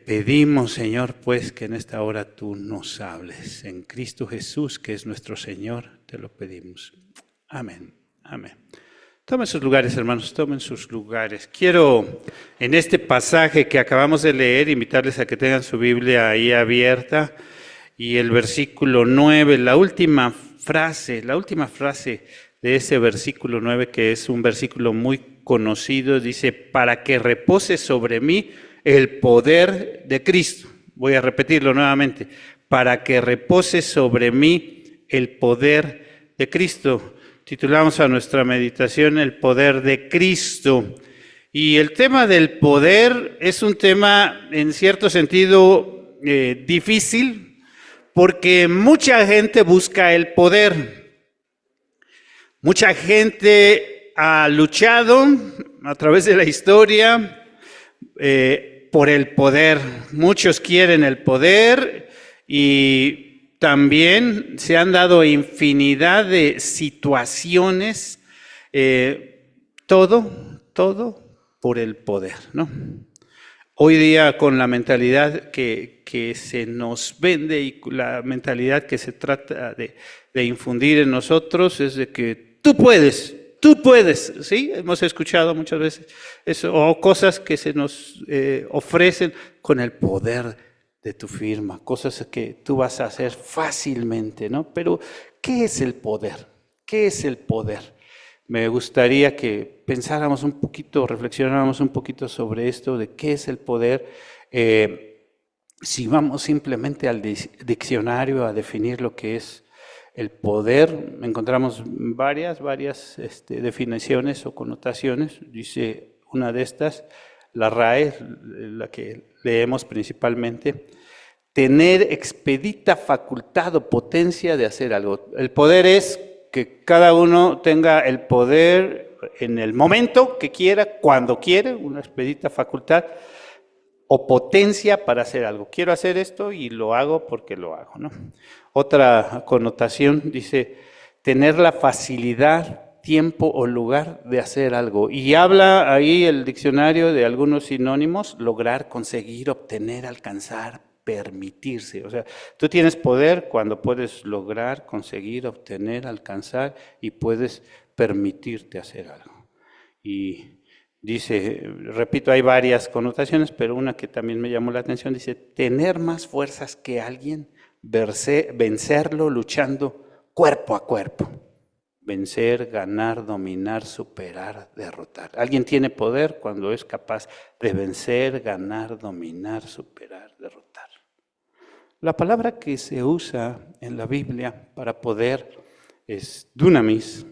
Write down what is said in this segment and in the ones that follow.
pedimos, Señor, pues que en esta hora tú nos hables. En Cristo Jesús, que es nuestro Señor, te lo pedimos. Amén, amén. Tomen sus lugares, hermanos, tomen sus lugares. Quiero, en este pasaje que acabamos de leer, invitarles a que tengan su Biblia ahí abierta. Y el versículo 9, la última frase de ese versículo 9, que es un versículo muy conocido, dice, para que repose sobre mí el poder de Cristo. Voy a repetirlo nuevamente, para que repose sobre mí el poder de Cristo. Titulamos a nuestra meditación El poder de Cristo. Y el tema del poder es un tema en cierto sentido difícil, porque mucha gente busca el poder. Mucha gente ha luchado a través de la historia por el poder. Muchos quieren el poder y también se han dado infinidad de situaciones, todo por el poder, ¿no? Hoy día con la mentalidad que se nos vende y la mentalidad que se trata de infundir en nosotros es de que tú puedes, ¿sí? Hemos escuchado muchas veces eso, o cosas que se nos ofrecen con el poder de tu firma, cosas que tú vas a hacer fácilmente, ¿no? Pero, ¿qué es el poder? ¿Qué es el poder? Me gustaría que pensáramos un poquito, reflexionáramos un poquito sobre esto de qué es el poder. Si vamos simplemente al diccionario a definir lo que es el poder, encontramos varias definiciones o connotaciones. Dice una de estas, la RAE, la que leemos principalmente, tener expedita facultad o potencia de hacer algo. El poder es que cada uno tenga el poder en el momento que quiera, cuando quiere, una expedita facultad o potencia para hacer algo. Quiero hacer esto y lo hago porque lo hago, ¿no? Otra connotación dice tener la facilidad, tiempo o lugar de hacer algo. Y habla ahí el diccionario de algunos sinónimos: lograr, conseguir, obtener, alcanzar, permitirse. O sea, tú tienes poder cuando puedes lograr, conseguir, obtener, alcanzar y puedes permitirte hacer algo. Y dice, repito, hay varias connotaciones, pero una que también me llamó la atención, dice, tener más fuerzas que alguien, vencerlo luchando cuerpo a cuerpo. Vencer, ganar, dominar, superar, derrotar. Alguien tiene poder cuando es capaz de vencer, ganar, dominar, superar, derrotar. La palabra que se usa en la Biblia para poder es dunamis,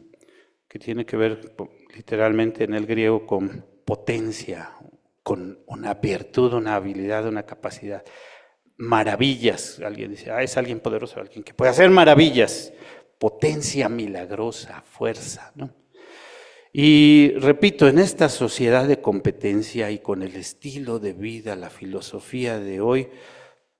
que tiene que ver literalmente en el griego con potencia, con una virtud, una habilidad, una capacidad. Maravillas, alguien dice, es alguien poderoso, alguien que puede hacer maravillas. Potencia milagrosa, fuerza, ¿no? Y repito, en esta sociedad de competencia y con el estilo de vida, la filosofía de hoy,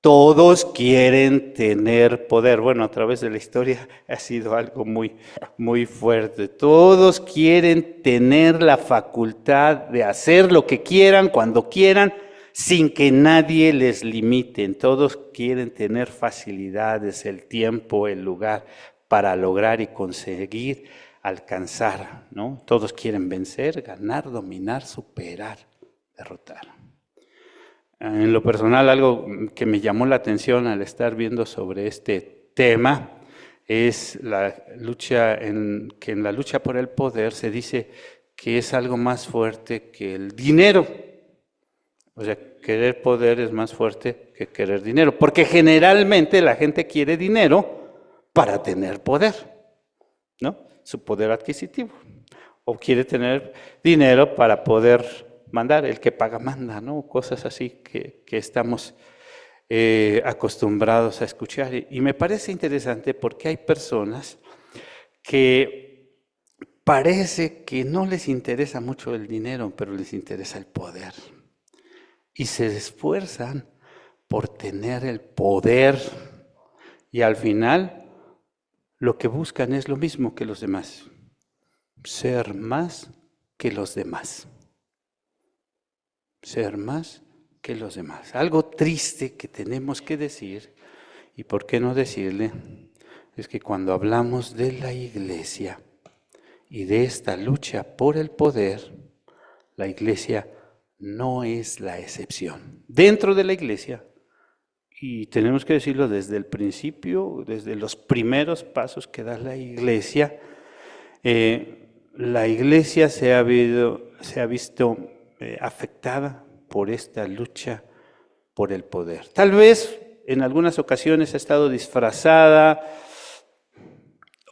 todos quieren tener poder. Bueno, a través de la historia ha sido algo muy, muy fuerte. Todos quieren tener la facultad de hacer lo que quieran, cuando quieran, sin que nadie les limite. Todos quieren tener facilidades, el tiempo, el lugar para lograr y conseguir alcanzar, ¿no? Todos quieren vencer, ganar, dominar, superar, derrotar. En lo personal, algo que me llamó la atención al estar viendo sobre este tema es la lucha, que en la lucha por el poder se dice que es algo más fuerte que el dinero. O sea, querer poder es más fuerte que querer dinero, porque generalmente la gente quiere dinero para tener poder, ¿no? Su poder adquisitivo. O quiere tener dinero para poder mandar, el que paga manda, ¿no? Cosas así que estamos acostumbrados a escuchar. Y me parece interesante porque hay personas que parece que no les interesa mucho el dinero, pero les interesa el poder. Y se esfuerzan por tener el poder y al final lo que buscan es lo mismo que los demás, ser más que los demás. Ser más que los demás. Algo triste que tenemos que decir, y por qué no decirle, es que cuando hablamos de la iglesia y de esta lucha por el poder, la iglesia no es la excepción. Dentro de la iglesia, y tenemos que decirlo desde el principio, desde los primeros pasos que da la iglesia se ha visto afectada por esta lucha por el poder. Tal vez en algunas ocasiones ha estado disfrazada,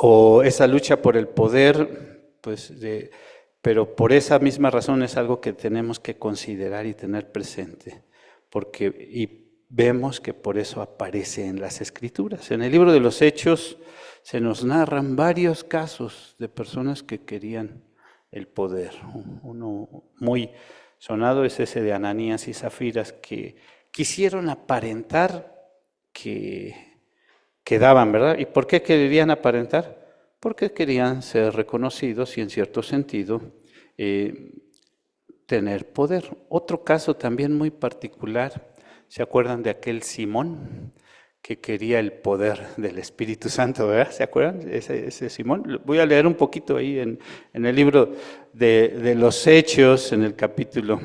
o esa lucha por el poder, pero por esa misma razón es algo que tenemos que considerar y tener presente, y vemos que por eso aparece en las Escrituras. En el libro de los Hechos se nos narran varios casos de personas que querían el poder. Uno muy sonado es ese de Ananías y Zafiras, que quisieron aparentar que daban, ¿verdad? ¿Y por qué querían aparentar? Porque querían ser reconocidos y en cierto sentido tener poder. Otro caso también muy particular, ¿se acuerdan de aquel Simón que quería el poder del Espíritu Santo, ¿verdad? ¿Se acuerdan? Ese Simón. Voy a leer un poquito ahí en el libro de los Hechos, en el capítulo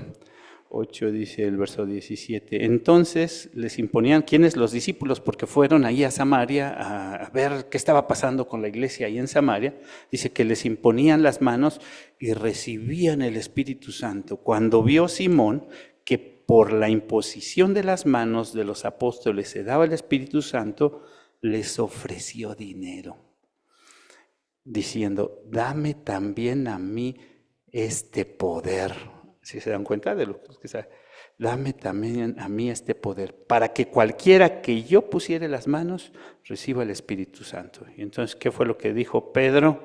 8, dice el verso 17. Entonces les imponían, ¿quiénes? Los discípulos, porque fueron ahí a Samaria a ver qué estaba pasando con la iglesia ahí en Samaria. Dice que les imponían las manos y recibían el Espíritu Santo. Cuando vio Simón que por la imposición de las manos de los apóstoles se daba el Espíritu Santo, les ofreció dinero, diciendo, dame también a mí este poder. ¿Sí se dan cuenta de lo que sabe? Dame también a mí este poder, para que cualquiera que yo pusiere las manos reciba el Espíritu Santo. Y entonces, ¿qué fue lo que dijo Pedro?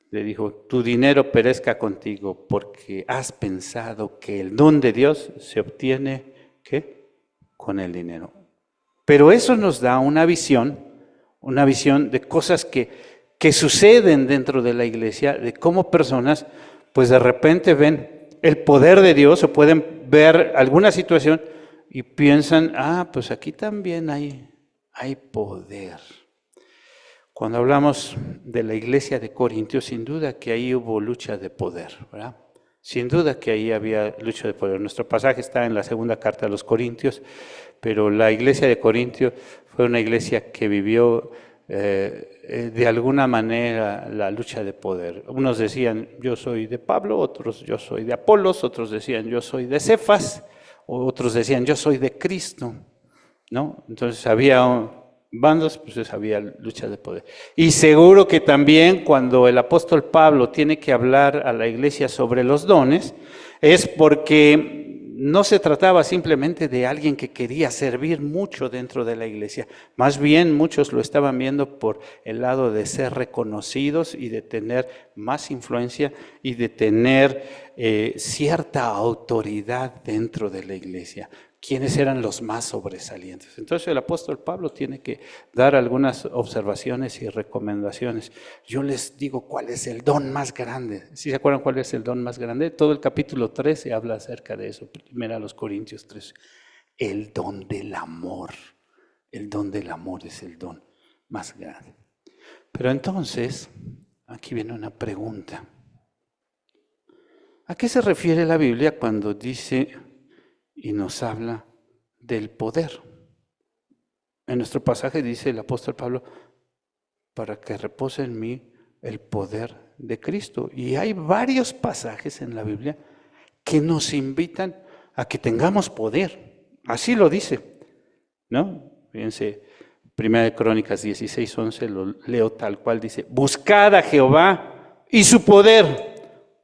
Le dijo, tu dinero perezca contigo, porque has pensado que el don de Dios se obtiene, ¿qué? Con el dinero. Pero eso nos da una visión de cosas que suceden dentro de la iglesia, de cómo personas, pues de repente ven el poder de Dios o pueden ver alguna situación y piensan, pues aquí también hay poder. Cuando hablamos de la iglesia de Corintios, sin duda que ahí hubo lucha de poder, ¿verdad? Sin duda que ahí había lucha de poder. Nuestro pasaje está en la segunda carta de los Corintios, pero la iglesia de Corintios fue una iglesia que vivió de alguna manera la lucha de poder. Unos decían, yo soy de Pablo, otros yo soy de Apolos, otros decían, yo soy de Cefas, otros decían, yo soy de Cristo, ¿no? Entonces había bandos, pues había lucha de poder. Y seguro que también cuando el apóstol Pablo tiene que hablar a la iglesia sobre los dones, es porque no se trataba simplemente de alguien que quería servir mucho dentro de la iglesia. Más bien muchos lo estaban viendo por el lado de ser reconocidos y de tener más influencia y de tener cierta autoridad dentro de la iglesia. ¿Quiénes eran los más sobresalientes? Entonces el apóstol Pablo tiene que dar algunas observaciones y recomendaciones. Yo les digo cuál es el don más grande. ¿Sí se acuerdan cuál es el don más grande? Todo el capítulo 13 habla acerca de eso. Primero a los Corintios 3. El don del amor. El don del amor es el don más grande. Pero entonces, aquí viene una pregunta. ¿A qué se refiere la Biblia cuando dice y nos habla del poder? En nuestro pasaje dice el apóstol Pablo, para que repose en mí el poder de Cristo. Y hay varios pasajes en la Biblia que nos invitan a que tengamos poder. Así lo dice, ¿no? Fíjense, 1 Crónicas 16:11, lo leo tal cual, dice, buscad a Jehová y su poder,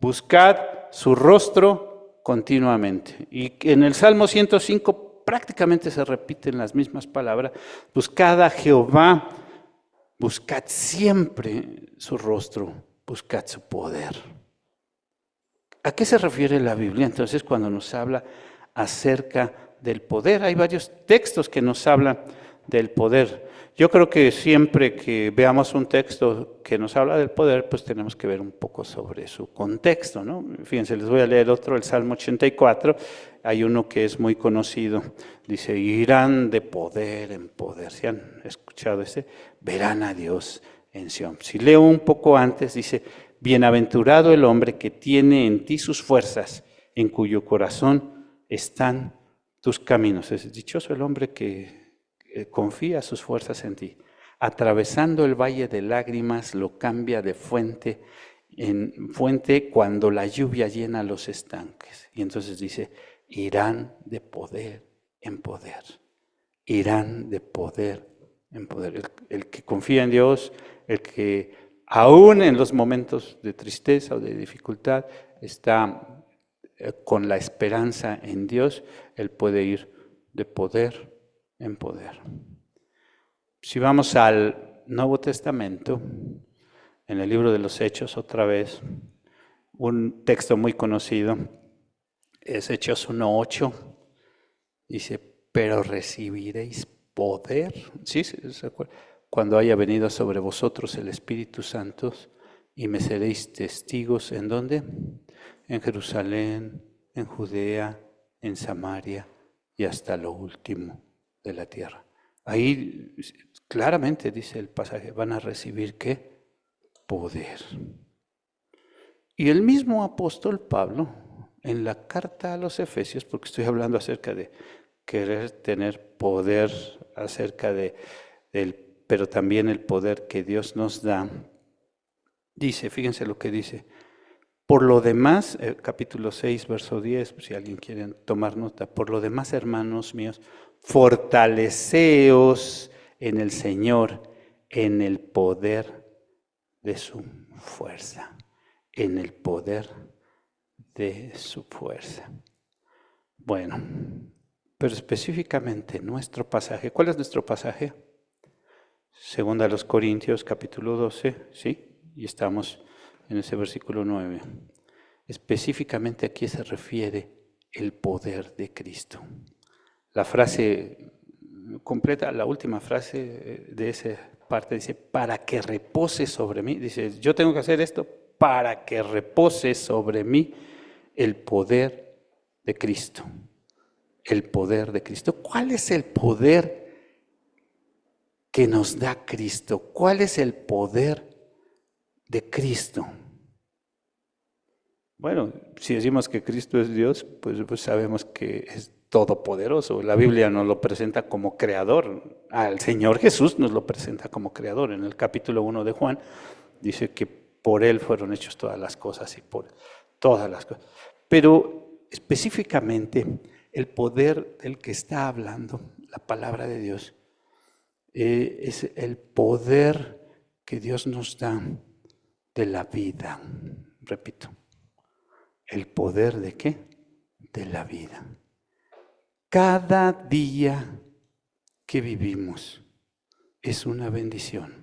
buscad su rostro continuamente. Y en el Salmo 105 prácticamente se repiten las mismas palabras, buscad a Jehová, buscad siempre su rostro, buscad su poder. ¿A qué se refiere la Biblia entonces cuando nos habla acerca del poder? Hay varios textos que nos hablan del poder. Yo creo que siempre que veamos un texto que nos habla del poder, pues tenemos que ver un poco sobre su contexto, ¿no? Fíjense, les voy a leer otro, el Salmo 84. Hay uno que es muy conocido. Dice, irán de poder en poder. ¿Sí han escuchado ese? Verán a Dios en Sión. Si leo un poco antes, dice, bienaventurado el hombre que tiene en ti sus fuerzas, en cuyo corazón están tus caminos. Es dichoso el hombre que confía sus fuerzas en ti. Atravesando el valle de lágrimas, lo cambia de fuente en fuente cuando la lluvia llena los estanques. Y entonces dice, irán de poder en poder. Irán de poder en poder. El que confía en Dios, el que aún en los momentos de tristeza o de dificultad está con la esperanza en Dios, él puede ir de poder en poder. Si vamos al Nuevo Testamento, en el libro de los Hechos, otra vez, un texto muy conocido, es Hechos 1:8, dice, pero recibiréis poder, ¿sí? ¿Se acuerdan? Cuando haya venido sobre vosotros el Espíritu Santo, y me seréis testigos, ¿en dónde? En Jerusalén, en Judea, en Samaria y hasta lo último de la tierra. Ahí claramente dice el pasaje, van a recibir ¿qué? Poder. Y el mismo apóstol Pablo, en la carta a los Efesios, porque estoy hablando acerca de querer tener poder, acerca pero también el poder que Dios nos da, dice, fíjense lo que dice, por lo demás, capítulo 6, verso 10, si alguien quiere tomar nota, por lo demás, hermanos míos, fortaleceos en el Señor, en el poder de su fuerza, en el poder de su fuerza. Bueno, pero específicamente nuestro pasaje, ¿cuál es nuestro pasaje? Segunda a los Corintios, capítulo 12, ¿sí? Y estamos en ese versículo 9. Específicamente aquí se refiere el poder de Cristo. La frase completa, la última frase de esa parte dice, para que repose sobre mí. Dice, yo tengo que hacer esto para que repose sobre mí el poder de Cristo. El poder de Cristo. ¿Cuál es el poder que nos da Cristo? ¿Cuál es el poder de Cristo? Bueno, si decimos que Cristo es Dios, pues sabemos que es todopoderoso. La Biblia nos lo presenta como creador. Al Señor Jesús nos lo presenta como creador. En el capítulo 1 de Juan dice que por Él fueron hechas todas las cosas y por todas las cosas. Pero específicamente el poder del que está hablando la palabra de Dios es el poder que Dios nos da de la vida. Repito. ¿El poder de qué? De la vida. Cada día que vivimos es una bendición.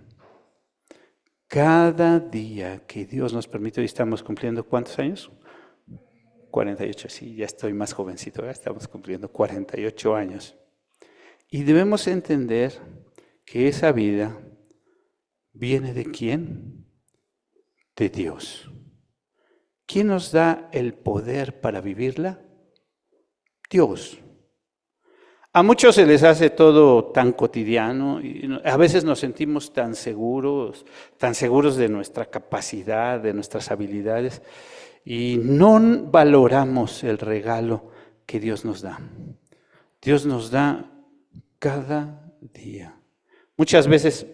Cada día que Dios nos permite, hoy estamos cumpliendo ¿cuántos años? 48, sí, ya estoy más jovencito, ya estamos cumpliendo 48 años. Y debemos entender que esa vida viene ¿de quién? De Dios. ¿Quién nos da el poder para vivirla? Dios. A muchos se les hace todo tan cotidiano y a veces nos sentimos tan seguros de nuestra capacidad, de nuestras habilidades y no valoramos el regalo que Dios nos da. Dios nos da cada día. Muchas veces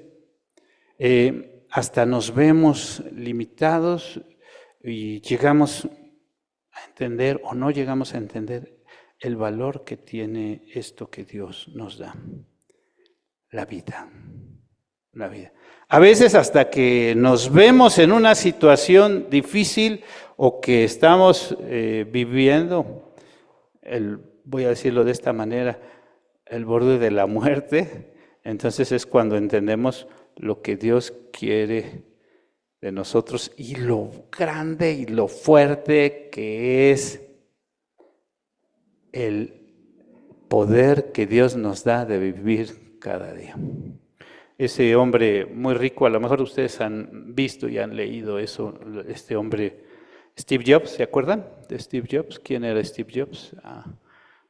hasta nos vemos limitados y llegamos a entender o no llegamos a entender el valor que tiene esto que Dios nos da, la vida. La vida. A veces hasta que nos vemos en una situación difícil o que estamos viviendo, voy a decirlo de esta manera, el borde de la muerte, entonces es cuando entendemos lo que Dios quiere de nosotros y lo grande y lo fuerte que es el poder que Dios nos da de vivir cada día. Ese hombre muy rico, a lo mejor ustedes han visto y han leído eso, este hombre, Steve Jobs, ¿se acuerdan de Steve Jobs? ¿Quién era Steve Jobs?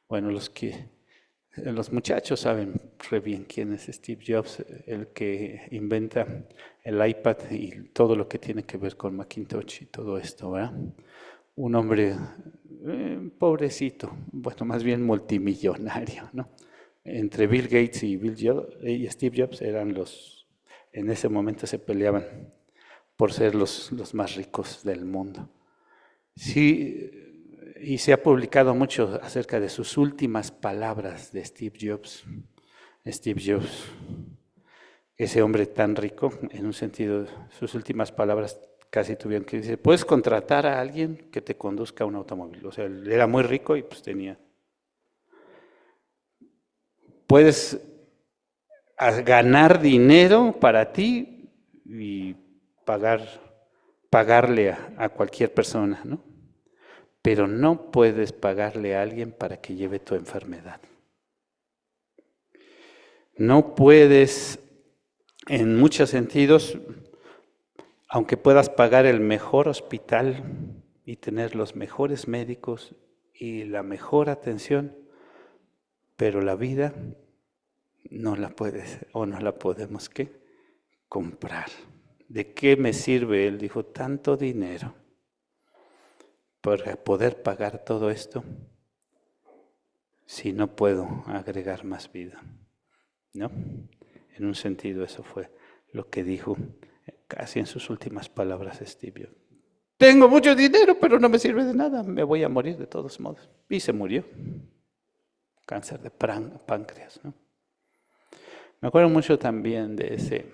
Bueno, los muchachos saben re bien quién es Steve Jobs, el que inventa el iPad y todo lo que tiene que ver con Macintosh y todo esto, ¿verdad? Un hombre pobrecito, bueno, más bien multimillonario, ¿no? Entre Bill Gates y Steve Jobs en ese momento se peleaban por ser los más ricos del mundo. Sí, y se ha publicado mucho acerca de sus últimas palabras de Steve Jobs. Steve Jobs, ese hombre tan rico, en un sentido, sus últimas palabras casi tuvieron que decir, ¿puedes contratar a alguien que te conduzca un automóvil? O sea, él era muy rico y pues tenía. Puedes ganar dinero para ti y pagarle a cualquier persona, ¿no? Pero no puedes pagarle a alguien para que lleve tu enfermedad. No puedes, en muchos sentidos, aunque puedas pagar el mejor hospital y tener los mejores médicos y la mejor atención, pero la vida no la puedes o no la podemos ¿qué? Comprar. ¿De qué me sirve? Él dijo, tanto dinero para poder pagar todo esto si no puedo agregar más vida, ¿no? En un sentido eso fue lo que dijo casi en sus últimas palabras Steve Jobs. Tengo mucho dinero, pero no me sirve de nada, me voy a morir de todos modos. Y se murió. Cáncer de páncreas, ¿no? Me acuerdo mucho también de ese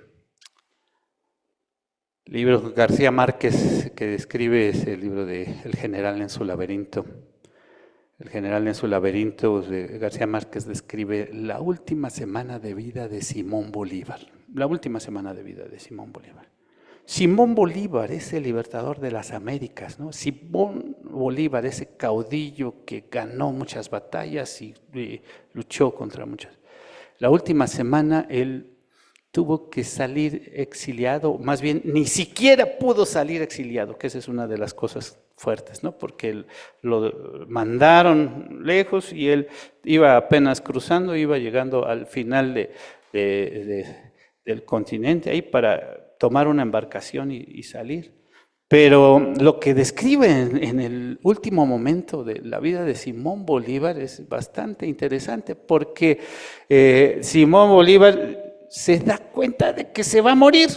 libro García Márquez que describe ese libro de El general en su laberinto. El general en su laberinto de García Márquez describe la última semana de vida de Simón Bolívar. La última semana de vida de Simón Bolívar. Simón Bolívar, ese libertador de las Américas, ¿no? Simón Bolívar, ese caudillo que ganó muchas batallas y luchó contra muchas. La última semana él tuvo que salir exiliado, más bien ni siquiera pudo salir exiliado, que esa es una de las cosas fuertes, ¿no? Porque lo mandaron lejos y él iba apenas cruzando, iba llegando al final del continente ahí para tomar una embarcación y salir. Pero lo que describe en el último momento de la vida de Simón Bolívar es bastante interesante porque Simón Bolívar se da cuenta de que se va a morir.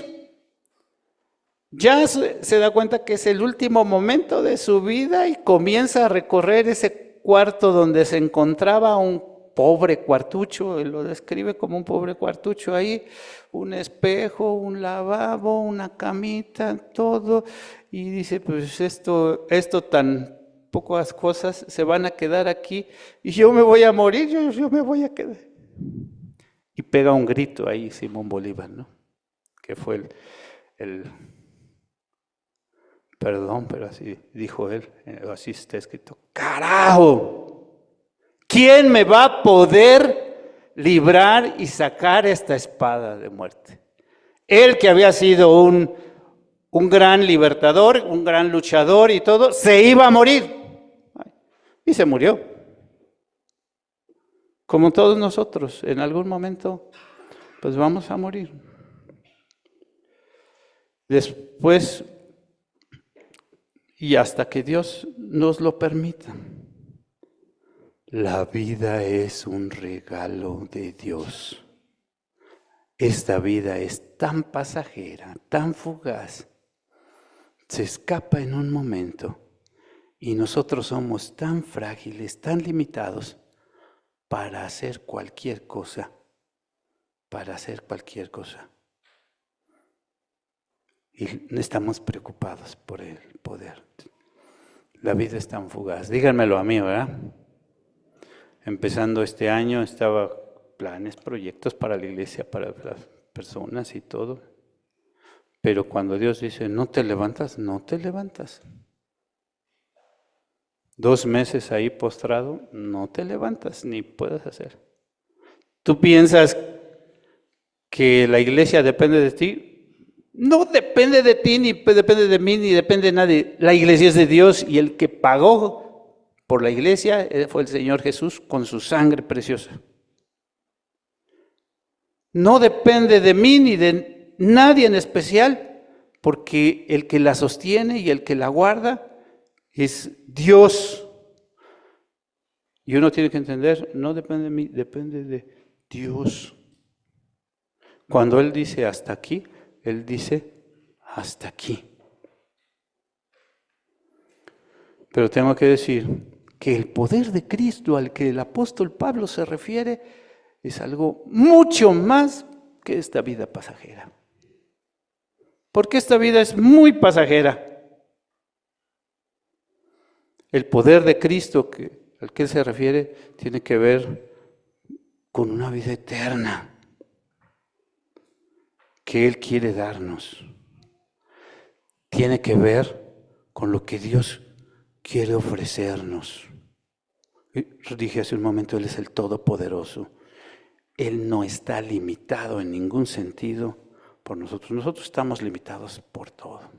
Ya se da cuenta que es el último momento de su vida y comienza a recorrer ese cuarto donde se encontraba un pobre cuartucho, él lo describe como un pobre cuartucho ahí, un espejo, un lavabo, una camita, todo, y dice, pues esto tan pocas cosas se van a quedar aquí y yo me voy a morir, yo me voy a quedar. Y pega un grito ahí Simón Bolívar, ¿no? Que fue perdón, pero así dijo él, así está escrito, ¡carajo! ¿Quién me va a poder librar y sacar esta espada de muerte? Él que había sido un gran libertador, un gran luchador y todo, se iba a morir. Y se murió. Como todos nosotros, en algún momento, pues vamos a morir. Después, y hasta que Dios nos lo permita. La vida es un regalo de Dios. Esta vida es tan pasajera, tan fugaz, se escapa en un momento y nosotros somos tan frágiles, tan limitados para hacer cualquier cosa, Y estamos preocupados por el poder. La vida es tan fugaz. Díganmelo a mí, ¿verdad? Empezando este año estaba planes, proyectos para la iglesia, para las personas y todo. Pero cuando Dios dice, no te levantas, no te levantas. 2 meses ahí postrado, no te levantas, ni puedes hacer. Tú piensas que la iglesia depende de ti. No depende de ti, ni depende de mí, ni depende de nadie. La iglesia es de Dios y el que pagó por la iglesia fue el Señor Jesús con su sangre preciosa. No depende de mí ni de nadie en especial, porque el que la sostiene y el que la guarda es Dios. Y uno tiene que entender, no depende de mí, depende de Dios. Cuando Él dice hasta aquí, Él dice hasta aquí. Pero tengo que decir que el poder de Cristo al que el apóstol Pablo se refiere es algo mucho más que esta vida pasajera. Porque esta vida es muy pasajera. El poder de Cristo al que Él se refiere tiene que ver con una vida eterna que Él quiere darnos. Tiene que ver con lo que Dios quiere ofrecernos. Dije hace un momento, Él es el Todopoderoso. Él no está limitado en ningún sentido por nosotros. Nosotros estamos limitados por todo.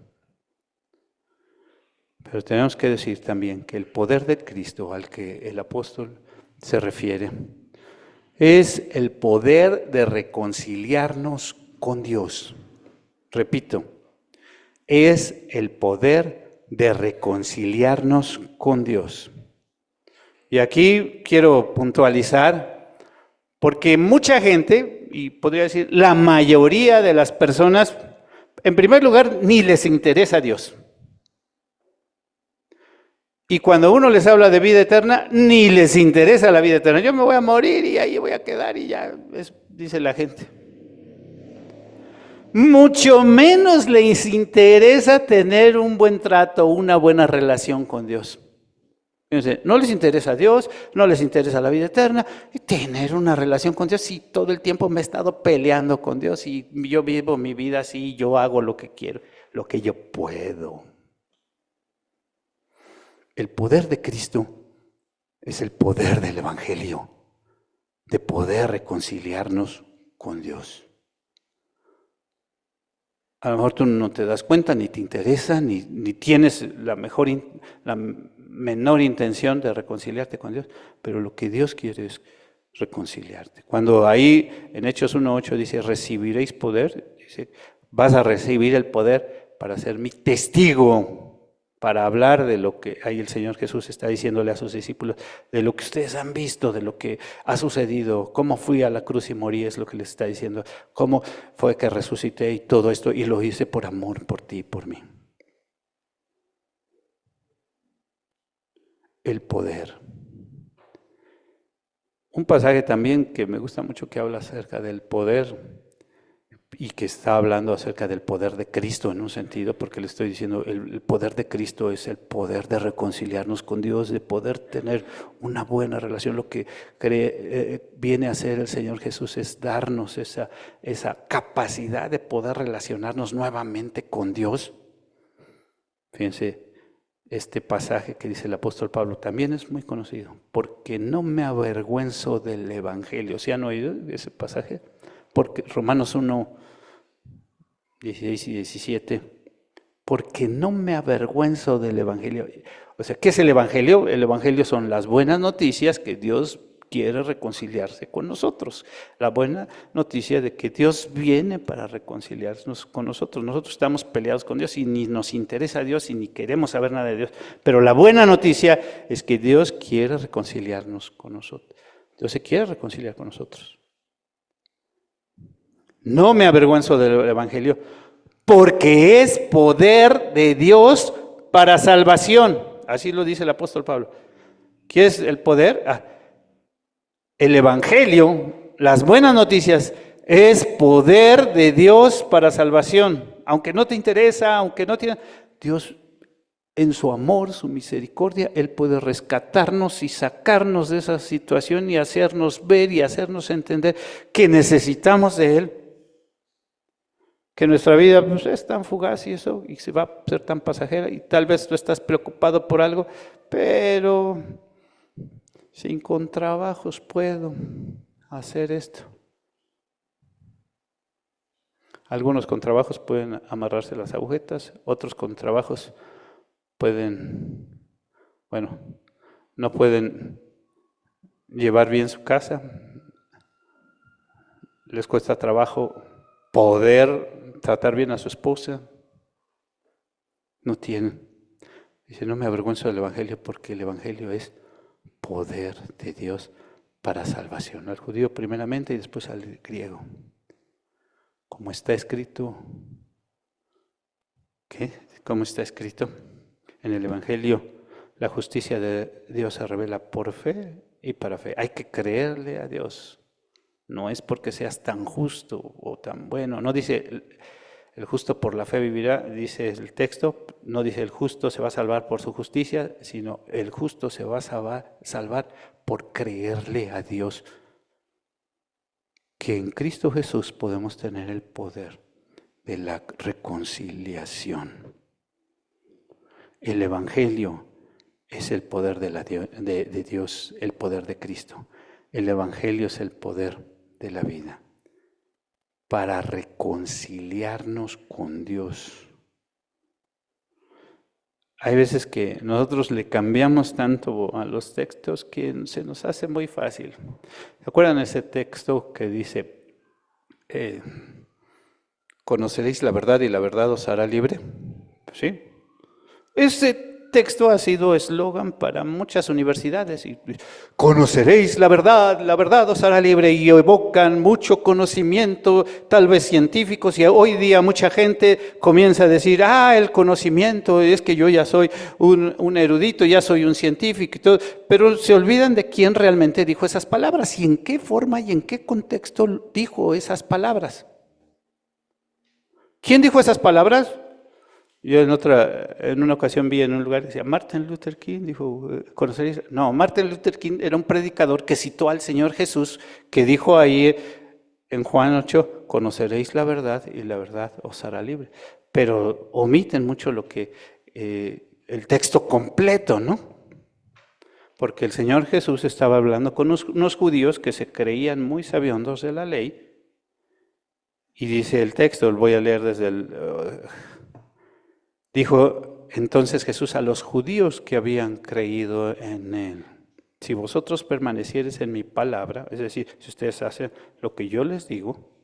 Pero tenemos que decir también que el poder de Cristo al que el apóstol se refiere es el poder de reconciliarnos con Dios. Repito, es el poder de reconciliarnos con Dios. Y aquí quiero puntualizar, porque mucha gente, y podría decir la mayoría de las personas, en primer lugar, ni les interesa a Dios. Y cuando uno les habla de vida eterna, ni les interesa la vida eterna. Yo me voy a morir y ahí voy a quedar y ya, dice la gente. Mucho menos les interesa tener un buen trato, una buena relación con Dios. Fíjense, no les interesa a Dios, no les interesa la vida eterna, y tener una relación con Dios. Y todo el tiempo me he estado peleando con Dios y yo vivo mi vida así, yo hago lo que quiero, lo que yo puedo. El poder de Cristo es el poder del Evangelio, de poder reconciliarnos con Dios. A lo mejor tú no te das cuenta, ni te interesa, ni tienes la menor intención de reconciliarte con Dios, pero lo que Dios quiere es reconciliarte. Cuando ahí en Hechos 1:8 dice, recibiréis poder, dice, vas a recibir el poder para ser mi testigo, para hablar de lo que ahí el Señor Jesús está diciéndole a sus discípulos, de lo que ustedes han visto, de lo que ha sucedido, cómo fui a la cruz y morí, es lo que les está diciendo, cómo fue que resucité y todo esto, y lo hice por amor, por ti y por mí. El poder. Un pasaje también que me gusta mucho que habla acerca del poder y que está hablando acerca del poder de Cristo en un sentido, porque le estoy diciendo, el poder de Cristo es el poder de reconciliarnos con Dios, de poder tener una buena relación. Lo que viene a hacer el Señor Jesús es darnos esa capacidad de poder relacionarnos nuevamente con Dios. Fíjense, este pasaje que dice el apóstol Pablo también es muy conocido, porque no me avergüenzo del Evangelio. ¿Sí han oído ese pasaje? Porque Romanos 1:16 y 17, porque no me avergüenzo del Evangelio. O sea, ¿qué es el Evangelio? El Evangelio son las buenas noticias que Dios quiere reconciliarse con nosotros. La buena noticia de que Dios viene para reconciliarnos con nosotros. Nosotros estamos peleados con Dios y ni nos interesa a Dios y ni queremos saber nada de Dios. Pero la buena noticia es que Dios quiere reconciliarnos con nosotros. Dios se quiere reconciliar con nosotros. No me avergüenzo del Evangelio, porque es poder de Dios para salvación. Así lo dice el apóstol Pablo. ¿Qué es el poder? El Evangelio, las buenas noticias, es poder de Dios para salvación. Aunque no te interesa, aunque no tiene... Dios, en su amor, su misericordia, Él puede rescatarnos y sacarnos de esa situación y hacernos ver y hacernos entender que necesitamos de Él. Que nuestra vida pues, es tan fugaz y eso, y se va a ser tan pasajera, y tal vez tú estás preocupado por algo, pero sin contrabajos puedo hacer esto. Algunos con trabajos pueden amarrarse las agujetas, otros con trabajos pueden, no pueden llevar bien su casa, les cuesta trabajo poder tratar bien a su esposa, no tienen. Dice, no me avergüenzo del Evangelio porque el Evangelio es poder de Dios para salvación, al judío primeramente y después al griego. Como está escrito, ¿qué? Como está escrito en el Evangelio, la justicia de Dios se revela por fe y para fe. Hay que creerle a Dios. No es porque seas tan justo o tan bueno. No dice el justo por la fe vivirá, dice el texto. No dice el justo se va a salvar por su justicia, sino el justo se va a salvar por creerle a Dios. Que en Cristo Jesús podemos tener el poder de la reconciliación. El Evangelio es el poder de Dios, el poder de Cristo. El Evangelio es el poder de la vida para reconciliarnos con Dios. Hay veces que nosotros le cambiamos tanto a los textos que se nos hace muy fácil. ¿Se acuerdan ese texto que dice, conoceréis la verdad y la verdad os hará libre? ¿Sí? Ese texto ha sido eslogan para muchas universidades. Conoceréis la verdad os hará libre, y evocan mucho conocimiento, tal vez científicos, y hoy día mucha gente comienza a decir, el conocimiento, es que yo ya soy un erudito, ya soy un científico, y todo, pero se olvidan de quién realmente dijo esas palabras y en qué forma y en qué contexto dijo esas palabras. ¿Quién dijo esas palabras? Yo en una ocasión vi en un lugar que decía, Martin Luther King dijo, ¿conoceréis? No, Martin Luther King era un predicador que citó al Señor Jesús, que dijo ahí en Juan 8, conoceréis la verdad y la verdad os hará libre. Pero omiten mucho lo que, el texto completo, ¿no? Porque el Señor Jesús estaba hablando con unos judíos que se creían muy sabiondos de la ley, y dice el texto, lo voy a leer desde el... Dijo entonces Jesús a los judíos que habían creído en Él, si vosotros permaneciereis en mi palabra, es decir, si ustedes hacen lo que yo les digo,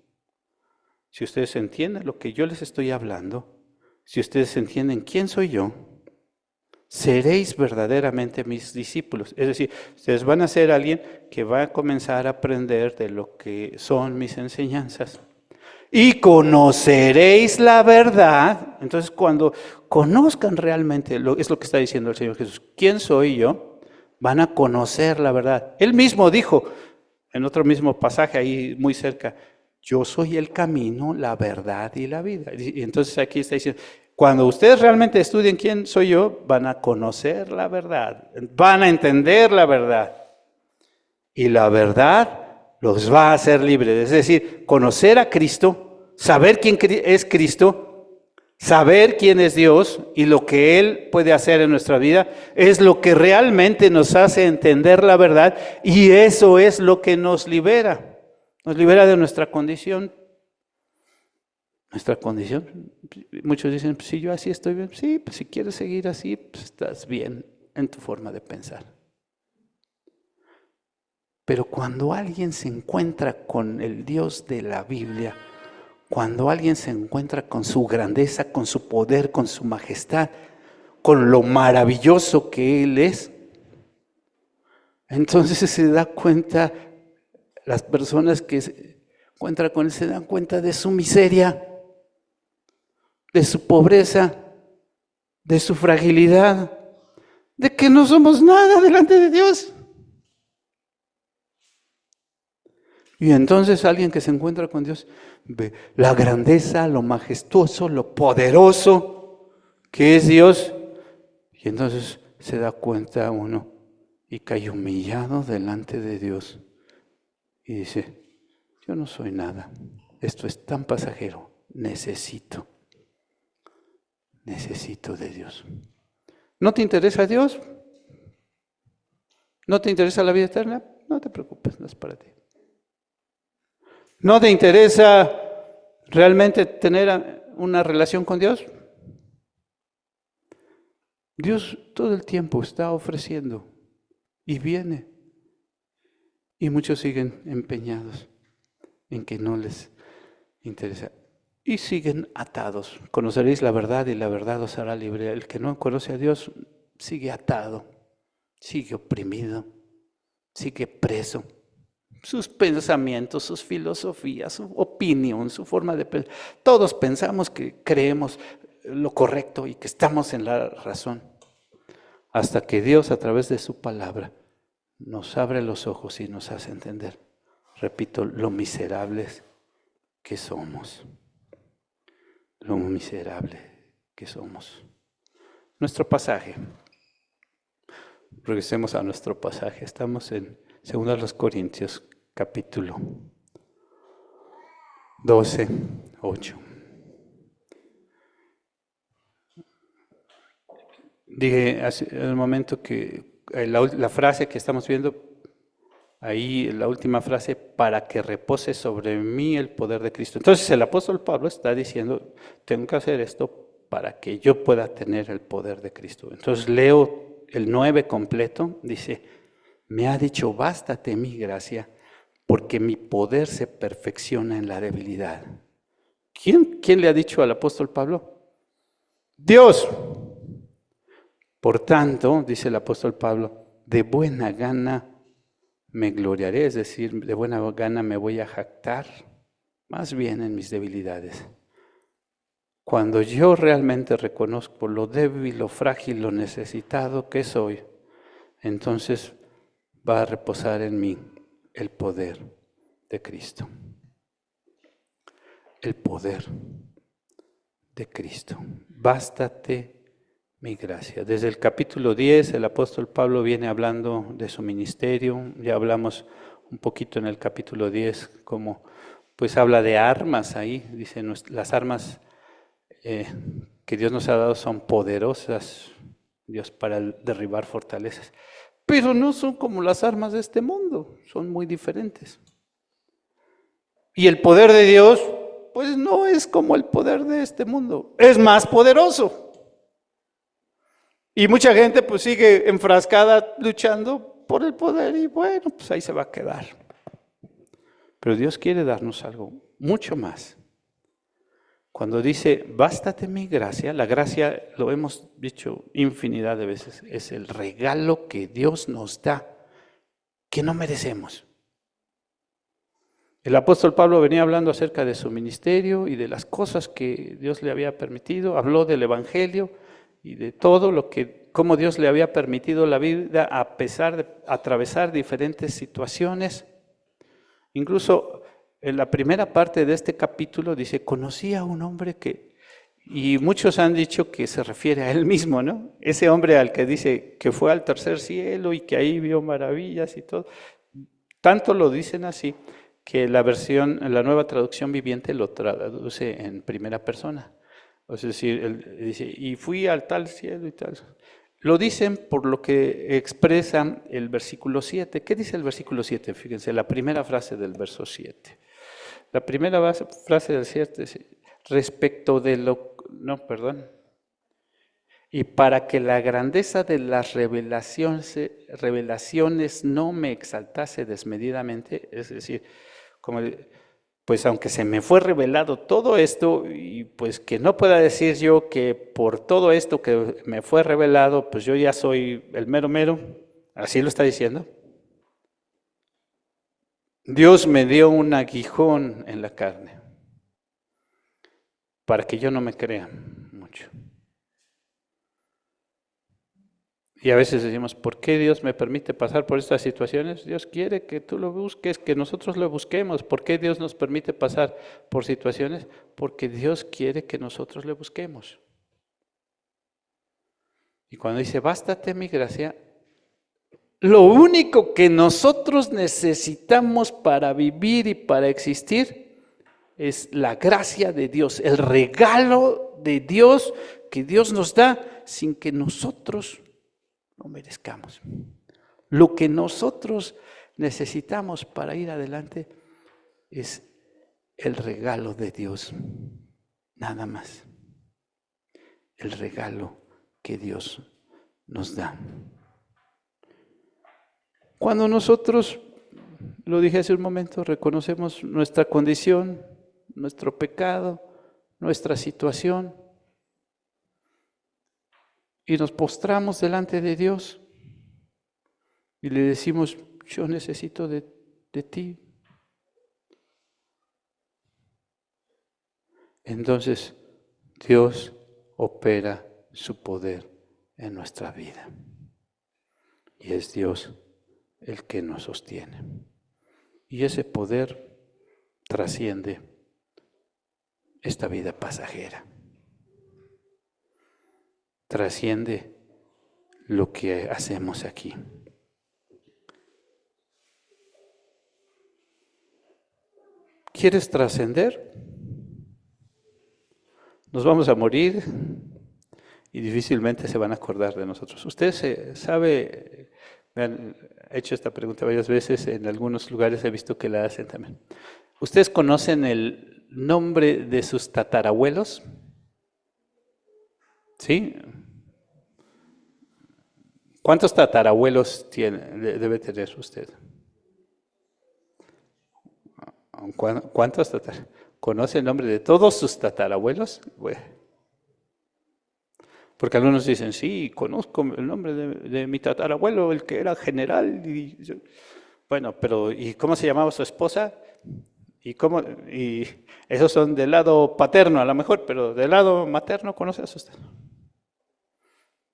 si ustedes entienden lo que yo les estoy hablando, si ustedes entienden quién soy yo, seréis verdaderamente mis discípulos. Es decir, ustedes van a ser alguien que va a comenzar a aprender de lo que son mis enseñanzas. Y conoceréis la verdad. Entonces, cuando conozcan realmente, es lo que está diciendo el Señor Jesús, ¿quién soy yo? Van a conocer la verdad. Él mismo dijo, en otro mismo pasaje ahí muy cerca, yo soy el camino, la verdad y la vida. Y entonces aquí está diciendo, cuando ustedes realmente estudien quién soy yo, van a conocer la verdad, van a entender la verdad. Y la verdad los va a hacer libres. Es decir, conocer a Cristo, saber quién es Cristo, saber quién es Dios y lo que Él puede hacer en nuestra vida, es lo que realmente nos hace entender la verdad, y eso es lo que nos libera de nuestra condición. Nuestra condición, muchos dicen, pues si yo así estoy bien, sí, pues si quieres seguir así, pues estás bien en tu forma de pensar. Pero cuando alguien se encuentra con el Dios de la Biblia, cuando alguien se encuentra con su grandeza, con su poder, con su majestad, con lo maravilloso que Él es, entonces se da cuenta, las personas que se encuentran con Él se dan cuenta de su miseria, de su pobreza, de su fragilidad, de que no somos nada delante de Dios. Y entonces alguien que se encuentra con Dios ve la grandeza, lo majestuoso, lo poderoso que es Dios. Y entonces se da cuenta uno y cae humillado delante de Dios. Y dice, yo no soy nada. Esto es tan pasajero. Necesito de Dios. ¿No te interesa Dios? ¿No te interesa la vida eterna? No te preocupes, no es para ti. ¿No te interesa ¿Realmente tener una relación con Dios? Dios todo el tiempo está ofreciendo y viene. Y muchos siguen empeñados en que no les interesa. Y siguen atados. Conoceréis la verdad y la verdad os hará libre. El que no conoce a Dios sigue atado, sigue oprimido, sigue preso. Sus pensamientos, sus filosofías, su opinión, su forma de pensar. Todos pensamos que creemos lo correcto y que estamos en la razón. Hasta que Dios, a través de su palabra, nos abre los ojos y nos hace entender, repito, lo miserables que somos. Lo miserable que somos. Nuestro pasaje. Regresemos a nuestro pasaje. Estamos en 2 Corintios, capítulo 12, 8. Dije hace un momento que la frase que estamos viendo, ahí la última frase, para que repose sobre mí el poder de Cristo. Entonces el apóstol Pablo está diciendo, tengo que hacer esto para que yo pueda tener el poder de Cristo. Entonces leo el 9 completo, dice, me ha dicho, bástate mi gracia, porque mi poder se perfecciona en la debilidad. ¿Quién le ha dicho al apóstol Pablo? Dios. Por tanto, dice el apóstol Pablo, de buena gana me gloriaré, es decir, de buena gana me voy a jactar, más bien en mis debilidades. Cuando yo realmente reconozco lo débil, lo frágil, lo necesitado que soy, entonces va a reposar en mí el poder de Cristo. El poder de Cristo. Bástate mi gracia. Desde el capítulo 10 el apóstol Pablo viene hablando de su ministerio. Ya hablamos un poquito en el capítulo 10 como pues habla de armas ahí. Dice, las armas que Dios nos ha dado son poderosas, Dios, para derribar fortalezas. Pero no son como las armas de este mundo, son muy diferentes. Y el poder de Dios, pues no es como el poder de este mundo, es más poderoso. Y mucha gente pues sigue enfrascada luchando por el poder y bueno, pues ahí se va a quedar. Pero Dios quiere darnos algo mucho más. Cuando dice, bástate mi gracia, la gracia, lo hemos dicho infinidad de veces, es el regalo que Dios nos da, que no merecemos. El apóstol Pablo venía hablando acerca de su ministerio y de las cosas que Dios le había permitido, habló del evangelio y de todo lo que, cómo Dios le había permitido la vida a pesar de atravesar diferentes situaciones. Incluso en la primera parte de este capítulo dice, conocí a un hombre que, y muchos han dicho que se refiere a él mismo, ¿no? Ese hombre al que dice que fue al tercer cielo y que ahí vio maravillas y todo. Tanto lo dicen así que la nueva traducción viviente lo traduce en primera persona. Es decir, él dice, y fui al tal cielo y tal. Lo dicen por lo que expresa el versículo 7. ¿Qué dice el versículo 7? Fíjense, la primera frase del verso 7. La primera frase del 7 es, respecto de lo... No, perdón. Y para que la grandeza de las revelaciones no me exaltase desmedidamente, es decir, como, pues aunque se me fue revelado todo esto, y pues que no pueda decir yo que por todo esto que me fue revelado, pues yo ya soy el mero mero, así lo está diciendo. Dios me dio un aguijón en la carne, para que yo no me crea mucho. Y a veces decimos, ¿por qué Dios me permite pasar por estas situaciones? Dios quiere que tú lo busques, que nosotros lo busquemos. ¿Por qué Dios nos permite pasar por situaciones? Porque Dios quiere que nosotros le busquemos. Y cuando dice, bástate mi gracia, lo único que nosotros necesitamos para vivir y para existir es la gracia de Dios, el regalo de Dios que Dios nos da sin que nosotros lo merezcamos. Lo que nosotros necesitamos para ir adelante es el regalo de Dios, nada más. El regalo que Dios nos da. Cuando nosotros, lo dije hace un momento, reconocemos nuestra condición, nuestro pecado, nuestra situación, y nos postramos delante de Dios y le decimos, yo necesito de ti. Entonces Dios opera su poder en nuestra vida. Y es Dios el que nos sostiene. Y ese poder trasciende esta vida pasajera. Trasciende lo que hacemos aquí. ¿Quieres trascender? Nos vamos a morir y difícilmente se van a acordar de nosotros. Usted sabe, me han hecho esta pregunta varias veces, en algunos lugares he visto que la hacen también. ¿Ustedes conocen el nombre de sus tatarabuelos? ¿Sí? ¿Cuántos tatarabuelos debe tener usted? ¿Cuántos tatarabuelos? ¿Conoce el nombre de todos sus tatarabuelos? Bueno, porque algunos dicen, sí, conozco el nombre de mi tatarabuelo, el que era general. Bueno, pero ¿y cómo se llamaba su esposa? Y esos son del lado paterno a lo mejor, pero del lado materno, ¿conoces usted?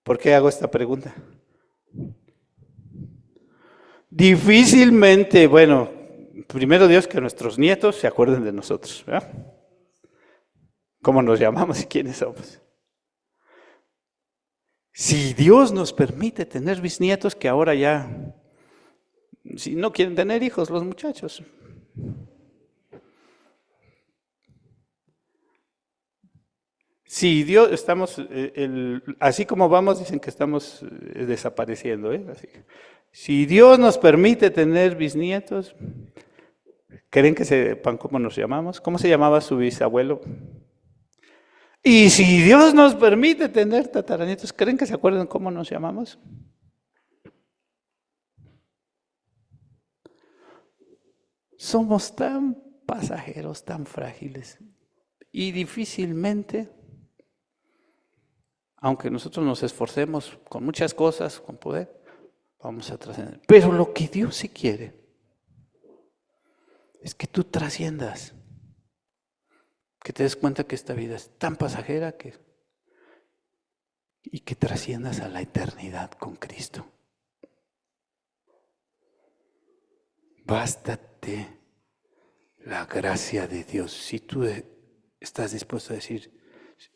¿Por qué hago esta pregunta? Difícilmente, bueno, primero Dios que nuestros nietos se acuerden de nosotros, ¿verdad? ¿Cómo nos llamamos y quiénes somos? Si Dios nos permite tener bisnietos, que ahora ya, si no quieren tener hijos los muchachos. Si Dios, estamos, así como vamos, dicen que estamos desapareciendo. Así. Si Dios nos permite tener bisnietos, ¿creen que sepan cómo nos llamamos? ¿Cómo se llamaba su bisabuelo? Y si Dios nos permite tener tataranietos, ¿creen que se acuerdan cómo nos llamamos? Somos tan pasajeros, tan frágiles y difícilmente, aunque nosotros nos esforcemos con muchas cosas, con poder, vamos a trascender. Pero lo que Dios sí quiere es que tú trasciendas, que te des cuenta que esta vida es tan pasajera y que trasciendas a la eternidad con Cristo. Bástate la gracia de Dios. Si tú estás dispuesto a decir,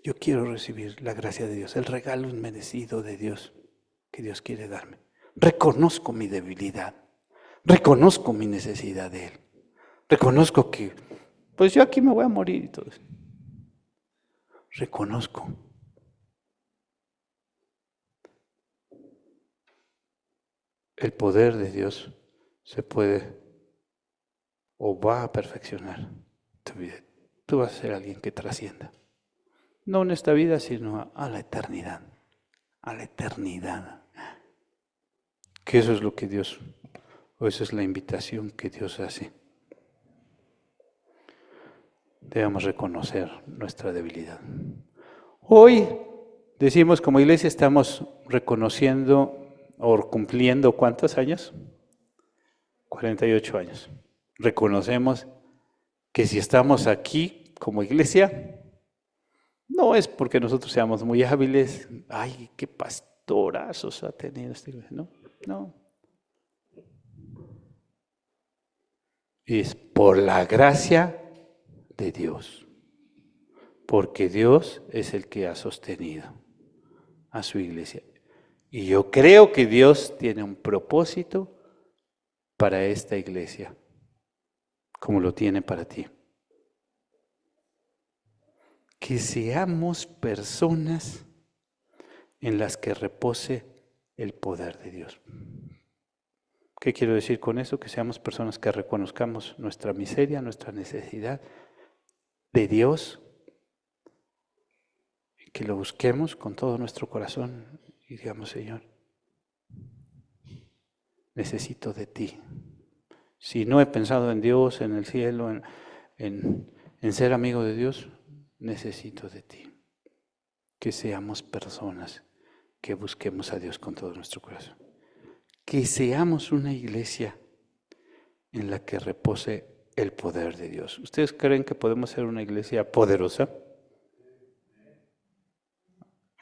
yo quiero recibir la gracia de Dios, el regalo inmerecido de Dios que Dios quiere darme. Reconozco mi debilidad, reconozco mi necesidad de Él, reconozco que, pues yo aquí me voy a morir y todo eso. Reconozco. El poder de Dios se puede o va a perfeccionar tu vida. Tú vas a ser alguien que trascienda. No en esta vida, sino a la eternidad. A la eternidad. Que eso es lo que Dios, o esa es la invitación que Dios hace. Debemos reconocer nuestra debilidad. Hoy decimos como iglesia estamos reconociendo o cumpliendo ¿cuántos años? 48 años. Reconocemos que si estamos aquí como iglesia, no es porque nosotros seamos muy hábiles, ay, qué pastorazos ha tenido esta iglesia, no. Es por la gracia de Dios, porque Dios es el que ha sostenido a su iglesia. Y yo creo que Dios tiene un propósito para esta iglesia, como lo tiene para ti. Que seamos personas en las que repose el poder de Dios. ¿Qué quiero decir con eso? Que seamos personas que reconozcamos nuestra miseria, nuestra necesidad, de Dios, que lo busquemos con todo nuestro corazón y digamos, Señor, necesito de ti. Si no he pensado en Dios, en el cielo, en ser amigo de Dios, necesito de ti. Que seamos personas que busquemos a Dios con todo nuestro corazón. Que seamos una iglesia en la que repose el poder de Dios. ¿Ustedes creen que podemos ser una iglesia poderosa?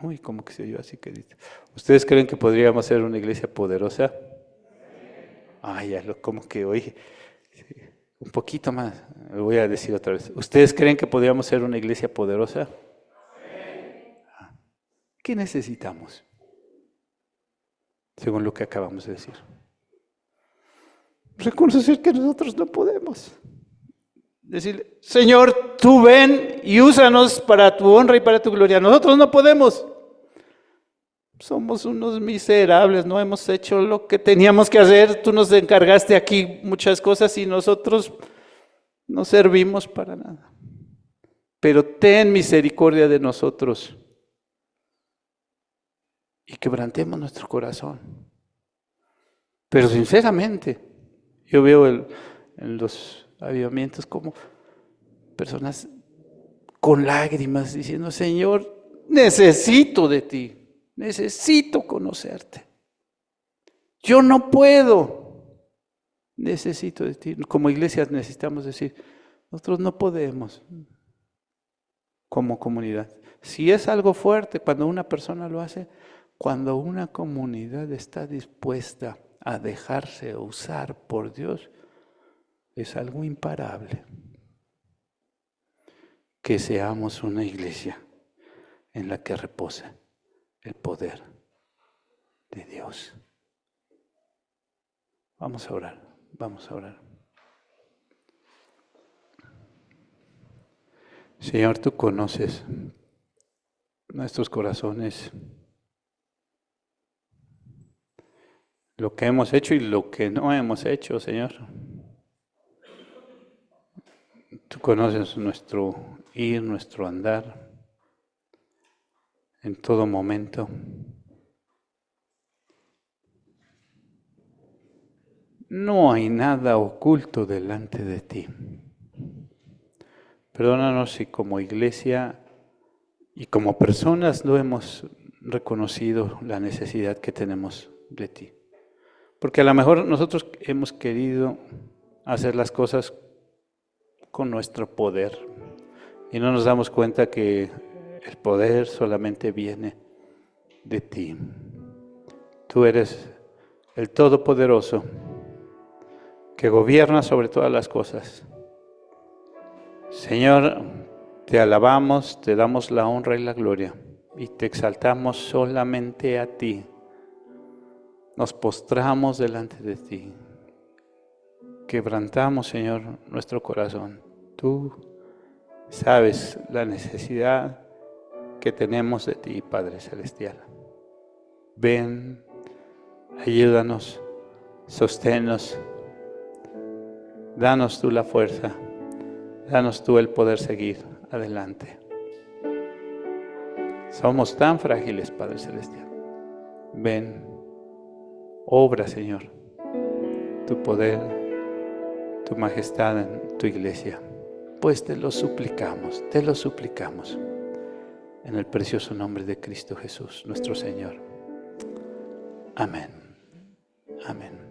Uy, ¿cómo que se oyó así que dice? ¿Ustedes creen que podríamos ser una iglesia poderosa? Ay, ya como que oye, sí, un poquito más, lo voy a decir otra vez. ¿Ustedes creen que podríamos ser una iglesia poderosa? ¿Qué necesitamos? Según lo que acabamos de decir. Reconocer que nosotros no podemos. Decirle, Señor, tú ven y úsanos para tu honra y para tu gloria. Nosotros no podemos. Somos unos miserables, no hemos hecho lo que teníamos que hacer. Tú nos encargaste aquí muchas cosas y nosotros no servimos para nada. Pero ten misericordia de nosotros y quebrantemos nuestro corazón. Pero sinceramente, yo veo en los avivamientos como personas con lágrimas diciendo, Señor, necesito de ti. Necesito conocerte. Yo no puedo. Necesito de ti. Como iglesias necesitamos decir, nosotros no podemos como comunidad. Si es algo fuerte cuando una persona lo hace, cuando una comunidad está dispuesta a dejarse usar por Dios, es algo imparable. Que seamos una iglesia en la que reposa el poder de Dios. Vamos a orar, vamos a orar. Señor, tú conoces nuestros corazones, lo que hemos hecho y lo que no hemos hecho, Señor. Tú conoces nuestro ir, nuestro andar en todo momento. No hay nada oculto delante de ti. Perdónanos si como iglesia y como personas no hemos reconocido la necesidad que tenemos de ti. Porque a lo mejor nosotros hemos querido hacer las cosas con nuestro poder y no nos damos cuenta que el poder solamente viene de ti. Tú eres el Todopoderoso que gobierna sobre todas las cosas. Señor, te alabamos, te damos la honra y la gloria y te exaltamos solamente a ti. Nos postramos delante de ti. Quebrantamos, Señor, nuestro corazón. Tú sabes la necesidad que tenemos de ti, Padre Celestial. Ven, ayúdanos, sosténnos, danos tú la fuerza, danos tú el poder seguir adelante. Somos tan frágiles, Padre Celestial. Ven, obra, Señor, tu poder, tu majestad en tu iglesia. Pues te lo suplicamos, en el precioso nombre de Cristo Jesús, nuestro Señor. Amén. Amén.